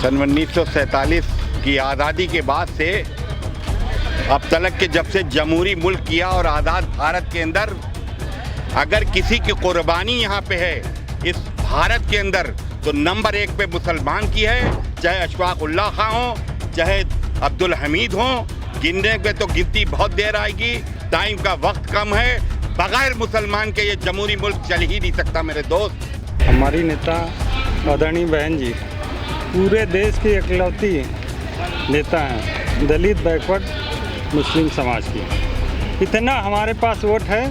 सन 1947 की आज़ादी के बाद से अब तक के जब से जमहूरी मुल्क किया और आज़ाद भारत के अंदर अगर किसी की कुर्बानी यहाँ पे है इस भारत के अंदर तो नंबर 1 पे मुसलमान की है, चाहे अशफाक उल्लाह खां हो, चाहे अब्दुल हमीद हो। गिनने पे तो गिनती बहुत देर आएगी, टाइम का वक्त कम है। बगैर मुसलमान के ये जमहूरी मुल्क चल ही नहीं सकता मेरे दोस्त। हमारी नेता आदरणीय बहन जी पूरे देश की इकलौती नेता हैं दलित बैकवर्ड मुस्लिम समाज की। इतना हमारे पास वोट है,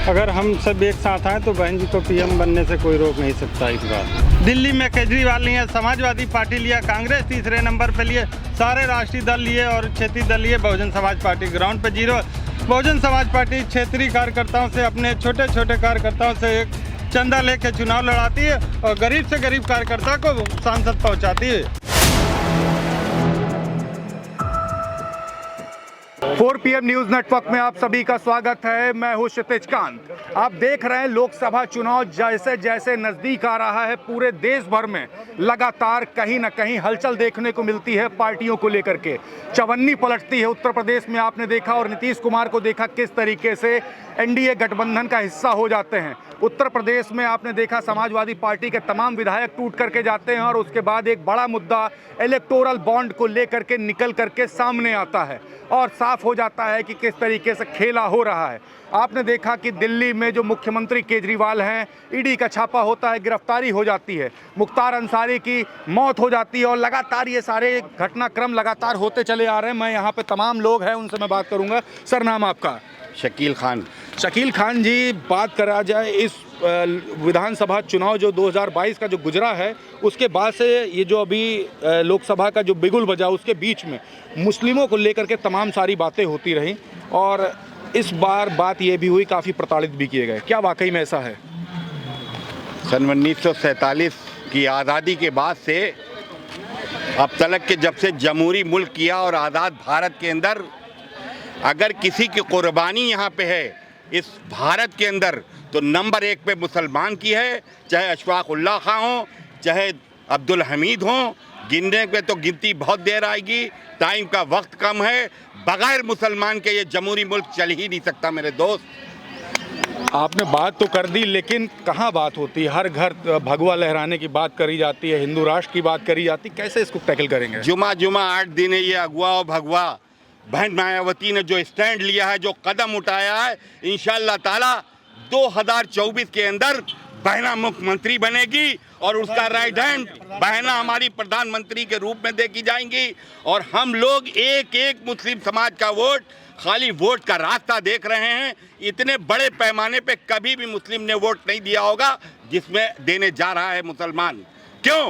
अगर हम सब एक साथ आए तो बहन जी को पीएम बनने से कोई रोक नहीं सकता। इस बार दिल्ली में केजरीवाल लिए, समाजवादी पार्टी लिया, कांग्रेस तीसरे नंबर पे लिए, सारे राष्ट्रीय दल लिए और क्षेत्रीय दल लिए, बहुजन समाज पार्टी ग्राउंड पे 0। बहुजन समाज पार्टी क्षेत्रीय कार्यकर्ताओं से, अपने छोटे छोटे कार्यकर्ताओं से एक चंदा लेके चुनाव लड़ाती है और गरीब से गरीब कार्यकर्ता को सांसद पहुंचाती है। 4 PM न्यूज़ नेटवर्क में आप सभी का स्वागत है। मैं हूं क्षितिज कांत। आप देख रहे हैं लोकसभा चुनाव जैसे जैसे नज़दीक आ रहा है, पूरे देश भर में लगातार कहीं ना कहीं हलचल देखने को मिलती है पार्टियों को लेकर के। चवन्नी पलटती है। उत्तर प्रदेश में आपने देखा और नीतीश कुमार को देखा किस तरीके से एनडीए गठबंधन का हिस्सा हो जाते हैं। उत्तर प्रदेश में आपने देखा समाजवादी पार्टी के तमाम विधायक टूट करके जाते हैं और उसके बाद एक बड़ा मुद्दा इलेक्टोरल बॉन्ड को लेकर के निकल करके सामने आता है और साफ हो जाता है कि किस तरीके से खेला हो रहा है। आपने देखा कि दिल्ली में जो मुख्यमंत्री केजरीवाल हैं, ईडी का छापा होता है, गिरफ्तारी हो जाती है, मुख्तार अंसारी की मौत हो जाती है और लगातार ये सारे घटनाक्रम लगातार होते चले आ रहे हैं। मैं यहाँ पे तमाम लोग हैं, उनसे मैं बात करूँगा। सर, नाम आपका? शकील खान। शकील खान जी, बात करा जाए इस विधानसभा चुनाव जो 2022 का जो गुजरा है, उसके बाद से ये जो अभी लोकसभा का जो बिगुल बजा, उसके बीच में मुस्लिमों को लेकर के तमाम सारी बातें होती रहीं और इस बार बात ये भी हुई, काफ़ी प्रताड़ित भी किए गए। क्या वाकई में ऐसा है? सन 1947 की आज़ादी के बाद से अब तक के जब से जमहूरी मुल्क किया और आज़ाद भारत के अंदर अगर किसी की कुर्बानी यहाँ पे है इस भारत के अंदर तो नंबर 1 पे मुसलमान की है, चाहे अशफाक उल्लाह खां हो, चाहे अब्दुल हमीद हो। गिनने पे तो गिनती बहुत देर आएगी, टाइम का वक्त कम है। बगैर मुसलमान के ये जमहूरी मुल्क चल ही नहीं सकता मेरे दोस्त। आपने बात तो कर दी, लेकिन कहाँ बात होती है? हर घर भगवा लहराने की बात करी जाती है, हिंदू राष्ट्र की बात करी जाती है। कैसे इसको टैकल करेंगे? जुमा 8 दिन है ये अगवा और भगवा। बहन मायावती ने जो स्टैंड लिया है, जो कदम उठाया है, इंशाअल्लाह ताला 2024 के अंदर बहना मुख्यमंत्री बनेगी और उसका राइट हैंड बहना हमारी प्रधानमंत्री के रूप में देखी जाएंगी। और हम लोग एक एक मुस्लिम समाज का वोट, खाली वोट का रास्ता देख रहे हैं। इतने बड़े पैमाने पे कभी भी मुस्लिम ने वोट नहीं दिया होगा जिसमें देने जा रहा है मुसलमान। क्यों?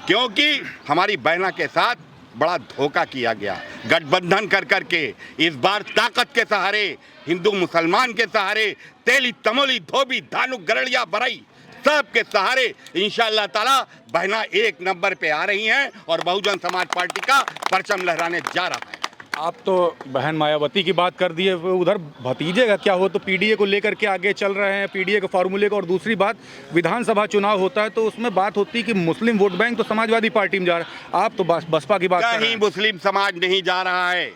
क्योंकि हमारी बहना के साथ बड़ा धोखा किया गया गठबंधन कर करके। इस बार ताकत के सहारे, हिंदू मुसलमान के सहारे, तेली तमोली धोबी धानुक गरड़िया बरई सब के सहारे इंशाअल्लाह ताला बहना 1 नंबर पे आ रही हैं और बहुजन समाज पार्टी का परचम लहराने जा रहा है। आप तो बहन मायावती की बात कर दी है, उधर भतीजे का क्या हो? तो पीडीए को लेकर के आगे चल रहे हैं, पीडीए के फार्मूले को। और दूसरी बात, विधानसभा चुनाव होता है तो उसमें बात होती है कि मुस्लिम वोट बैंक तो समाजवादी पार्टी में जा रहा है। आप तो बसपा की बात कर रहे हैं। कहीं मुस्लिम समाज नहीं जा रहा है।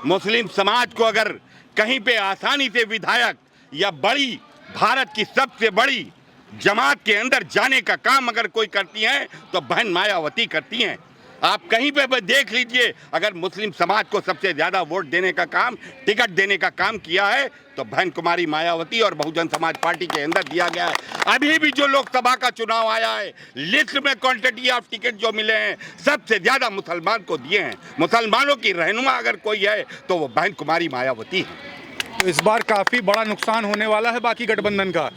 मुस्लिम समाज को अगर कहीं पे आसानी से विधायक या बड़ी भारत की सबसे बड़ी जमात के अंदर जाने का काम अगर कोई करती हैं तो बहन मायावती करती हैं। आप कहीं पे देख लीजिए, अगर मुस्लिम समाज को सबसे ज़्यादा वोट देने का काम, टिकट देने का काम किया है तो बहन कुमारी मायावती और बहुजन समाज पार्टी के अंदर दिया गया है। अभी भी जो लोकसभा का चुनाव आया है, लिस्ट में क्वांटिटी ऑफ टिकट जो मिले हैं सबसे ज़्यादा मुसलमान को दिए हैं। मुसलमानों की रहनुमा अगर कोई है तो वो बहन कुमारी मायावती है। तो इस बार काफ़ी बड़ा नुकसान होने वाला है बाकी गठबंधन का।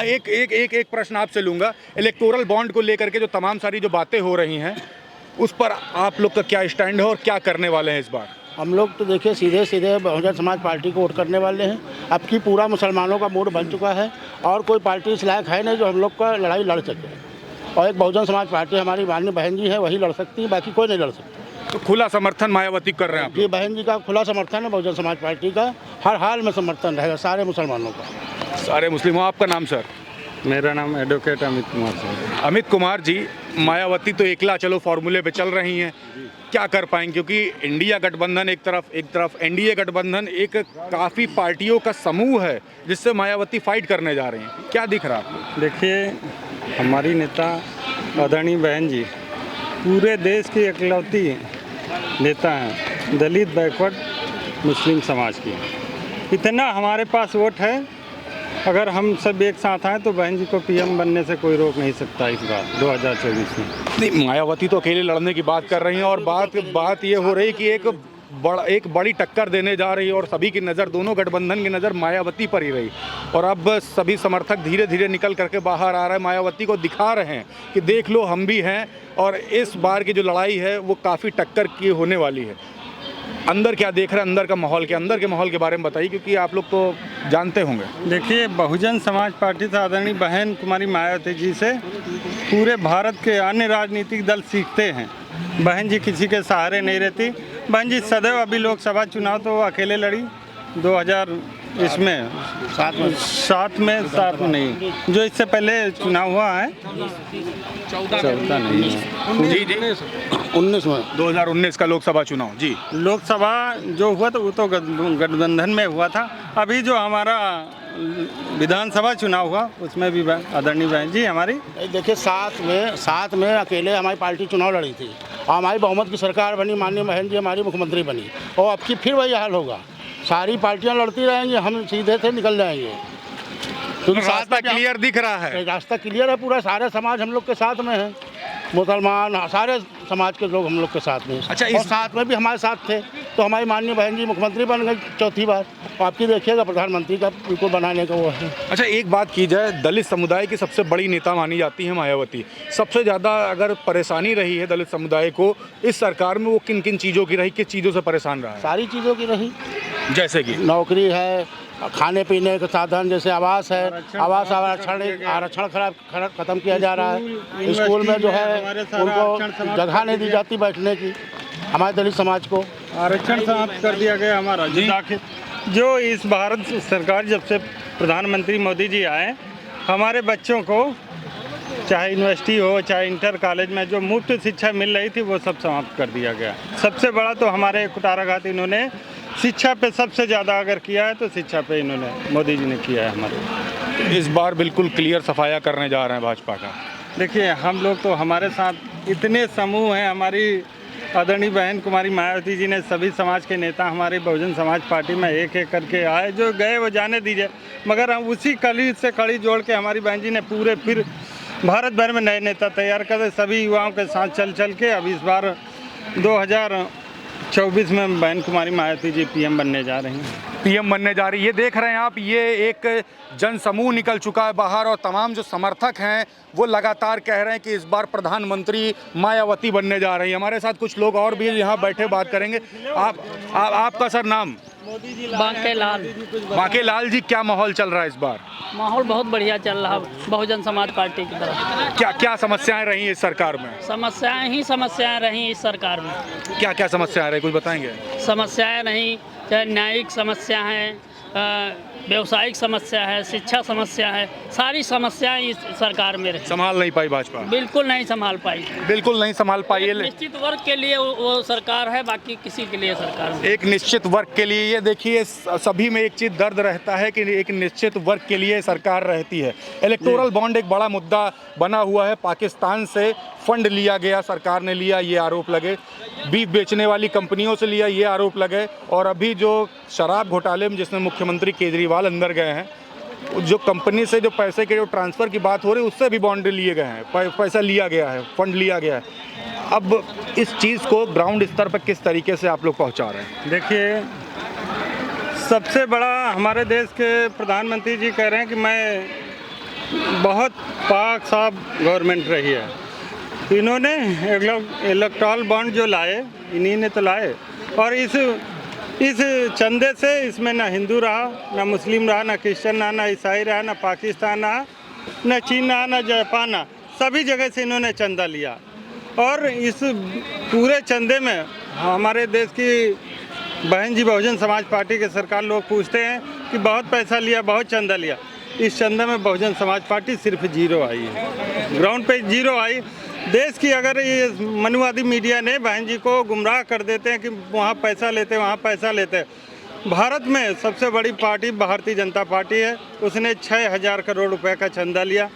एक प्रश्न आपसे लूँगा, इलेक्टोरल बॉन्ड को लेकर के जो तमाम सारी जो बातें हो रही हैं, उस पर आप लोग का क्या स्टैंड है और क्या करने वाले हैं इस बार? हम लोग तो देखिए सीधे सीधे बहुजन समाज पार्टी को वोट करने वाले हैं। अब की पूरा मुसलमानों का मूड बन चुका है और कोई पार्टी इस लायक है नहीं जो हम लोग का लड़ाई लड़ सके। और एक बहुजन समाज पार्टी हमारी माननीय बहन जी है, वही लड़ सकती है, बाकी कोई नहीं लड़ सकता। तो खुला समर्थन मायावती कर रहे हैं आप? जी, बहन जी का खुला समर्थन है, बहुजन समाज पार्टी का हर हाल में समर्थन रहेगा सारे मुसलमानों का। सारे मुस्लिमों। आपका नाम सर? मेरा नाम एडवोकेट अमित कुमार सिंह है। अमित कुमार जी, मायावती तो एकला चलो फॉर्मूले पे चल रही हैं, क्या कर पाएंगे? क्योंकि इंडिया गठबंधन एक तरफ एनडीए गठबंधन एक काफ़ी पार्टियों का समूह है जिससे मायावती फाइट करने जा रही हैं, क्या दिख रहा है आपको? देखिए, हमारी नेता आदरणीय बहन जी पूरे देश की इकलौती नेता हैं दलित बैकवर्ड मुस्लिम समाज की। इतना हमारे पास वोट है, अगर हम सब एक साथ आए तो बहन जी को पीएम बनने से कोई रोक नहीं सकता इस बार 2024 में। नहीं, मायावती तो अकेले लड़ने की बात कर रही हैं और बात ये हो रही कि एक बड़ी टक्कर देने जा रही है और सभी की नज़र, दोनों गठबंधन की नज़र मायावती पर ही रही। और अब सभी समर्थक धीरे धीरे निकल करके बाहर आ रहे हैं, मायावती को दिखा रहे हैं कि देख लो हम भी हैं और इस बार की जो लड़ाई है वो काफ़ी टक्कर की होने वाली है। अंदर क्या देख रहे हैं, अंदर के माहौल के बारे में बताइए, क्योंकि आप लोग तो जानते होंगे। देखिए, बहुजन समाज पार्टी से आदरणीय बहन कुमारी मायावती जी से पूरे भारत के अन्य राजनीतिक दल सीखते हैं। बहन जी किसी के सहारे नहीं रहती। बहन जी सदैव, अभी लोकसभा चुनाव तो अकेले लड़ी 2000 इसमें सात में नहीं, जो इससे पहले चुनाव हुआ है 14 नहीं जी 19 में 2019 का लोकसभा चुनाव जी। लोकसभा जो हुआ तो वो तो गठबंधन में हुआ था। अभी जो हमारा विधानसभा चुनाव हुआ उसमें भी आदरणीय बहन जी हमारी, देखिए, साथ में अकेले हमारी पार्टी चुनाव लड़ी थी और हमारी बहुमत की सरकार बनी, माननीय बहन जी हमारी मुख्यमंत्री बनी, और अब की फिर वही हाल होगा। सारी पार्टियां लड़ती रहेंगी, हम सीधे से निकल जाएंगे, क्योंकि रास्ता क्लियर दिख रहा है। रास्ता क्लियर है, पूरा सारे समाज हम लोग के साथ में है, मुसलमान सारे समाज के लोग हम लोग के साथ में। अच्छा, और साथ में भी हमारे साथ थे, तो हमारी माननीय बहन जी मुख्यमंत्री बन गई चौथी बार। आपकी देखिएगा प्रधानमंत्री का बिल्कुल बनाने का वो है। अच्छा, एक बात की जाए, दलित समुदाय की सबसे बड़ी नेता मानी जाती है मायावती। सबसे ज़्यादा अगर परेशानी रही है दलित समुदाय को इस सरकार में, वो किन किन चीज़ों की रही, किस चीज़ों से परेशान रहा है? सारी चीज़ों की रही, जैसे कि नौकरी है, खाने पीने के साधन, जैसे आवास है, आवास आरक्षण खत्म किया जा रहा है। स्कूल में जो है उनको जगह नहीं दी जाती बैठने की, हमारे दलित समाज को आरक्षण समाप्त कर दिया गया हमारा जी। जो इस भारत सरकार जब से प्रधानमंत्री मोदी जी आए, हमारे बच्चों को चाहे यूनिवर्सिटी हो चाहे इंटर कॉलेज में जो मुफ्त शिक्षा मिल रही थी वो सब समाप्त कर दिया गया। सबसे बड़ा तो हमारे कुटाराघात इन्होंने शिक्षा पे सबसे ज़्यादा अगर किया है तो शिक्षा पे इन्होंने मोदी जी ने किया है हमारे। इस बार बिल्कुल क्लियर सफाया करने जा रहे हैं भाजपा का। देखिए, हम लोग तो हमारे साथ इतने समूह हैं, हमारी आदरणीय बहन कुमारी मायावती जी ने सभी समाज के नेता हमारी बहुजन समाज पार्टी में एक एक करके आए, जो गए वो जाने दीजिए, मगर हम उसी कली से कड़ी जोड़ के हमारी बहन जी ने पूरे फिर भारत भर में नए नेता तैयार कर सभी युवाओं के साथ चल के अब इस बार 2024 में बहन कुमारी मायावती जी पीएम बनने जा रही हैं। पीएम बनने जा रही है, ये देख रहे हैं आप, ये एक जन समूह निकल चुका है बाहर और तमाम जो समर्थक हैं वो लगातार कह रहे हैं कि इस बार प्रधानमंत्री मायावती बनने जा रही है। हमारे साथ कुछ लोग और भी यहाँ बैठे बात करेंगे। आपका सर नाम? बांकेलाल जी, क्या माहौल चल रहा है इस बार? माहौल बहुत बढ़िया चल रहा है बहुजन समाज पार्टी की तरफ। क्या समस्याएं रही इस सरकार में? समस्याएं रही इस सरकार में। क्या समस्याएं रही, कुछ बताएंगे? समस्याएं रही, चाहे न्यायिक समस्या है, व्यवसायिक समस्या है, शिक्षा समस्या है, सारी समस्याएं इस सरकार में रही। संभाल नहीं पाई भाजपा? बिल्कुल नहीं संभाल पाई। निश्चित वर्ग के लिए वो सरकार है, बाकी किसी के लिए सरकार नहीं। एक निश्चित वर्ग के लिए, ये देखिए सभी में एक चीज़ दर्द रहता है कि एक निश्चित वर्ग के लिए सरकार रहती है। इलेक्टोरल बॉन्ड एक बड़ा मुद्दा बना हुआ है, पाकिस्तान से फंड लिया गया, सरकार ने लिया, ये आरोप लगे, बीफ बेचने वाली कंपनियों से लिया, ये आरोप लगे, और अभी जो शराब घोटाले में जिसमें मुख्यमंत्री केजरीवाल अंदर गए हैं, जो कंपनी से जो पैसे के जो ट्रांसफ़र की बात हो रही है उससे भी बॉन्ड लिए गए हैं, पैसा लिया गया है, फंड लिया गया है। अब इस चीज़ को ग्राउंड स्तर पर किस तरीके से आप लोग पहुंचा रहे हैं? देखिए, सबसे बड़ा हमारे देश के प्रधानमंत्री जी कह रहे हैं कि मैं बहुत पाक साफ गवर्नमेंट रही है। इन्होंने इलेक्टोरल बॉन्ड जो लाए, इन्हीं ने तो लाए, और इस चंदे से इसमें ना हिंदू रहा, ना मुस्लिम रहा, ना क्रिश्चियन रहा, ना ईसाई रहा, ना पाकिस्तान रहा, ना चीन रहा, ना जापान रहा, सभी जगह से इन्होंने चंदा लिया। और इस पूरे चंदे में हमारे देश की बहन जी बहुजन समाज पार्टी के सरकार लोग पूछते हैं कि बहुत पैसा लिया, बहुत चंदा लिया। इस चंदा में बहुजन समाज पार्टी सिर्फ 0 आई है, ग्राउंड पे 0 आई। देश की अगर ये मनुवादी मीडिया ने बहन जी को गुमराह कर देते हैं कि वहाँ पैसा लेते वहाँ पैसा लेते। भारत में सबसे बड़ी पार्टी भारतीय जनता पार्टी है, उसने 6,000 करोड़ रुपए का चंदा लिया।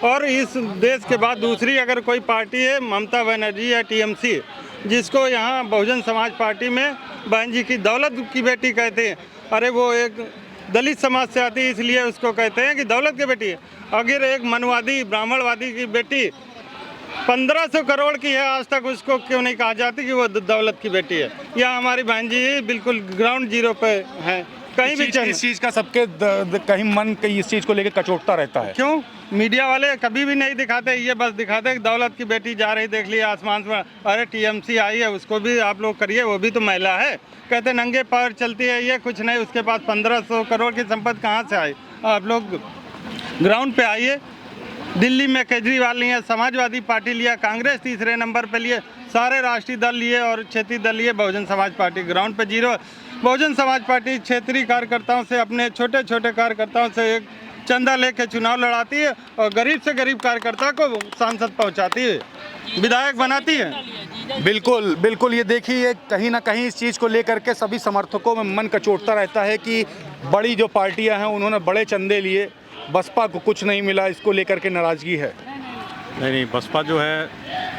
और इस देश के बाद दूसरी अगर कोई पार्टी है ममता बनर्जी या टीएमसी, जिसको यहाँ बहुजन समाज पार्टी में बहन जी की दौलत की बेटी कहते हैं। अरे वो एक दलित समाज से आती है इसलिए उसको कहते हैं कि दौलत की बेटी है। अगर एक मनवादी ब्राह्मणवादी की बेटी 1500 करोड़ की है, आज तक उसको क्यों नहीं कहा जाती कि वो दौलत की बेटी है। या हमारी बहन जी बिल्कुल ग्राउंड 0 पे है। कहीं भी इस चीज़ का सबके कहीं मन कहीं इस चीज़ को लेकर कचोटता रहता है। क्यों मीडिया वाले कभी भी नहीं दिखाते, ये बस दिखाते कि दौलत की बेटी जा रही, देख लिया आसमान में। अरे टीएमसी आई है, उसको भी आप लोग करिए, वो भी तो महिला है। कहते नंगे पैर चलती है, ये कुछ नहीं, उसके पास 1500 करोड़ की संपत्ति कहाँ से आई। आप लोग ग्राउंड पे आइए। दिल्ली में केजरीवाल लिए, समाजवादी पार्टी लिया, कांग्रेस तीसरे नंबर पे लिए, सारे राष्ट्रीय दल लिए और क्षेत्रीय दल लिए, बहुजन समाज पार्टी ग्राउंड पे 0। बहुजन समाज पार्टी क्षेत्रीय कार्यकर्ताओं से, अपने छोटे छोटे कार्यकर्ताओं से एक चंदा लेके चुनाव लड़ाती है और गरीब से गरीब कार्यकर्ता को सांसद पहुंचाती है, विधायक बनाती है। बिल्कुल बिल्कुल, ये देखिए कहीं ना कहीं इस चीज़ को लेकर के सभी समर्थकों में मन कचोटता रहता है कि बड़ी जो पार्टियां हैं उन्होंने बड़े चंदे लिए, बसपा को कुछ नहीं मिला, इसको लेकर के नाराज़गी है। नहीं, बसपा जो है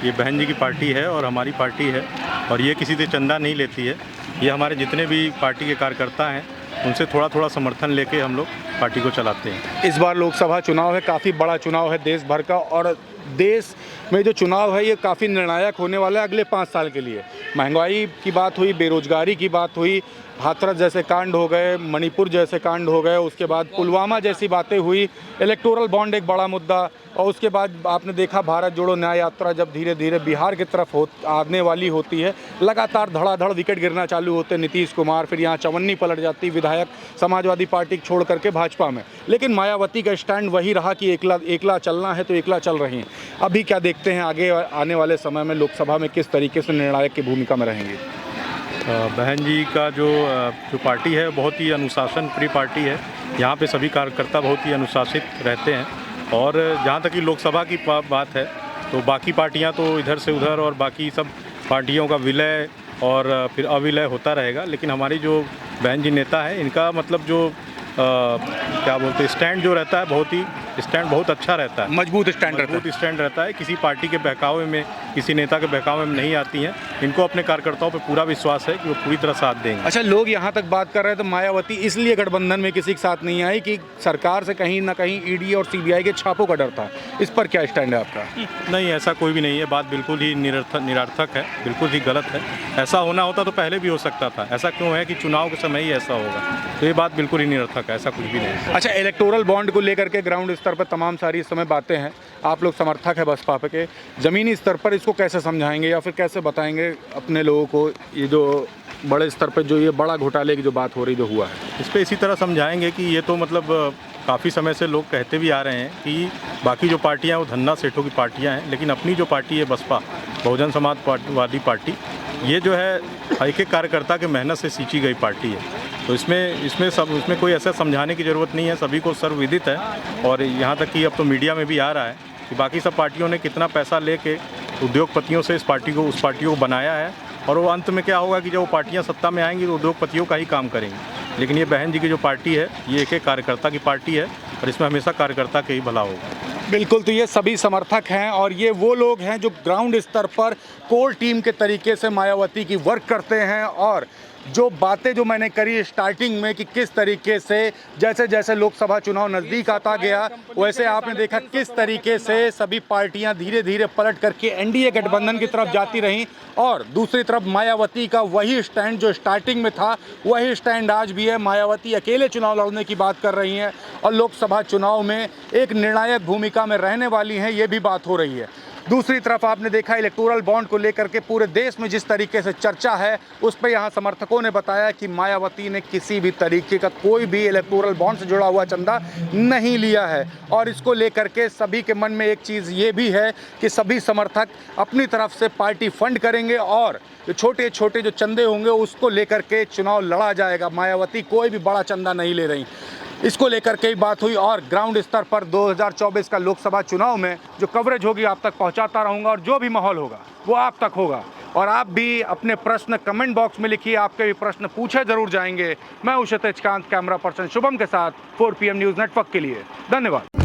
ये बहन जी की पार्टी है और हमारी पार्टी है, और ये किसी से चंदा नहीं लेती है। ये हमारे जितने भी पार्टी के कार्यकर्ता हैं उनसे थोड़ा थोड़ा समर्थन लेके हम लोग पार्टी को चलाते हैं। इस बार लोकसभा चुनाव है, काफ़ी बड़ा चुनाव है देश भर का, और देश में जो चुनाव है ये काफ़ी निर्णायक होने वाला है अगले 5 साल के लिए। महंगाई की बात हुई, बेरोजगारी की बात हुई, हाथरस जैसे कांड हो गए, मणिपुर जैसे कांड हो गए, उसके बाद पुलवामा जैसी बातें हुई, इलेक्टोरल बॉन्ड एक बड़ा मुद्दा, और उसके बाद आपने देखा भारत जोड़ो न्याय यात्रा जब धीरे धीरे बिहार की तरफ आने वाली होती है, लगातार धड़ाधड़ विकेट गिरना चालू होते नीतीश कुमार, फिर यहाँ चवन्नी पलट जाती विधायक समाजवादी पार्टी छोड़ करके भाजपा में। लेकिन मायावती का स्टैंड वही रहा कि एकला चलना है तो एकला चल रही हैं। अभी क्या देखते हैं आगे आने वाले समय में लोकसभा में किस तरीके से निर्णायक की भूमिका में रहेंगे? बहन जी का जो पार्टी है बहुत ही अनुशासन प्रिय पार्टी है। यहाँ पे सभी कार्यकर्ता बहुत ही अनुशासित रहते हैं, और जहाँ तक कि लोकसभा की बात है तो बाकी पार्टियाँ तो इधर से उधर और बाकी सब पार्टियों का विलय और फिर अविलय होता रहेगा। लेकिन हमारी जो बहन जी नेता है इनका मतलब जो क्या बोलते हैं स्टैंड जो रहता है, बहुत ही स्टैंड बहुत अच्छा रहता है, मजबूत स्टैंड रहता है। किसी पार्टी के बहकावे में, किसी नेता के बहकावे में नहीं आती हैं। इनको अपने कार्यकर्ताओं पे पूरा विश्वास है कि वो पूरी तरह साथ देंगे। अच्छा, लोग यहाँ तक बात कर रहे हैं तो मायावती इसलिए गठबंधन में किसी के साथ नहीं आई कि सरकार से कहीं ना कहीं ईडी और सीबीआई के छापों का डर था। इस पर क्या स्टैंड है आपका? नहीं, ऐसा कोई भी नहीं है। बात बिल्कुल ही निरर्थक है, बिल्कुल ही गलत है। ऐसा होना होता तो पहले भी हो सकता था। ऐसा क्यों है कि चुनाव के समय ही ऐसा होगा? तो ये बात बिल्कुल ही निरर्थक है, ऐसा कुछ भी नहीं है। अच्छा, इलेक्टोरल बॉन्ड को लेकर के ग्राउंड स्तर पर तमाम सारी इस समय बातें हैं, आप लोग समर्थक है बसपा के, ज़मीनी स्तर पर इसको कैसे समझाएंगे या फिर कैसे बताएंगे अपने लोगों को ये जो बड़े स्तर पर जो ये बड़ा घोटाले की जो बात हो रही जो हुआ है? इस पर इसी तरह समझाएंगे कि ये तो मतलब काफ़ी समय से लोग कहते भी आ रहे हैं कि बाकी जो पार्टियां वो धन्ना सेठों की पार्टियां हैं, लेकिन अपनी जो पार्टी है बसपा बहुजन समाजवादी पार्टी, ये जो है एक एक कार्यकर्ता के मेहनत से सींची गई पार्टी है। तो इसमें कोई ऐसा समझाने की ज़रूरत नहीं है, सभी को सर्वविदित है। और यहाँ तक कि अब तो मीडिया में भी आ रहा है कि बाकी सब पार्टियों ने कितना पैसा लेके उद्योगपतियों से उस पार्टियों को बनाया है, और वो अंत में क्या होगा कि जब वो पार्टियां सत्ता में आएंगी तो उद्योगपतियों का ही काम करेंगी। लेकिन ये बहन जी की जो पार्टी है ये एक एक कार्यकर्ता की पार्टी है, और इसमें हमेशा कार्यकर्ता के ही भला होगा। बिल्कुल, तो ये सभी समर्थक हैं और ये वो लोग हैं जो ग्राउंड स्तर पर कोर टीम के तरीके से मायावती की वर्क करते हैं। और जो बातें जो मैंने करी स्टार्टिंग में कि किस तरीके से जैसे जैसे लोकसभा चुनाव नज़दीक आता गया, वैसे आपने देखा किस तरीके से सभी पार्टियां धीरे धीरे पलट करके एनडीए गठबंधन की तरफ जाती रहीं, और दूसरी तरफ मायावती का वही स्टैंड जो स्टार्टिंग में था वही स्टैंड आज भी है। मायावती अकेले चुनाव लड़ने की बात कर रही हैं और लोकसभा चुनाव में एक निर्णायक भूमिका में रहने वाली हैं, ये भी बात हो रही है। दूसरी तरफ आपने देखा इलेक्टोरल बॉन्ड को लेकर के पूरे देश में जिस तरीके से चर्चा है, उस पर यहाँ समर्थकों ने बताया कि मायावती ने किसी भी तरीके का कोई भी इलेक्टोरल बॉन्ड से जुड़ा हुआ चंदा नहीं लिया है। और इसको लेकर के सभी के मन में एक चीज़ ये भी है कि सभी समर्थक अपनी तरफ से पार्टी फंड करेंगे और जो छोटे छोटे जो चंदे होंगे उसको लेकर के चुनाव लड़ा जाएगा। मायावती कोई भी बड़ा चंदा नहीं ले रही। इसको लेकर कई बात हुई और ग्राउंड स्तर पर 2024 का लोकसभा चुनाव में जो कवरेज होगी आप तक पहुंचाता रहूंगा और जो भी माहौल होगा वो आप तक होगा। और आप भी अपने प्रश्न कमेंट बॉक्स में लिखिए, आपके भी प्रश्न पूछे जरूर जाएंगे। मैं हूं क्षितिज कांत, कैमरा पर्सन शुभम के साथ 4 PM न्यूज़ नेटवर्क के लिए। धन्यवाद।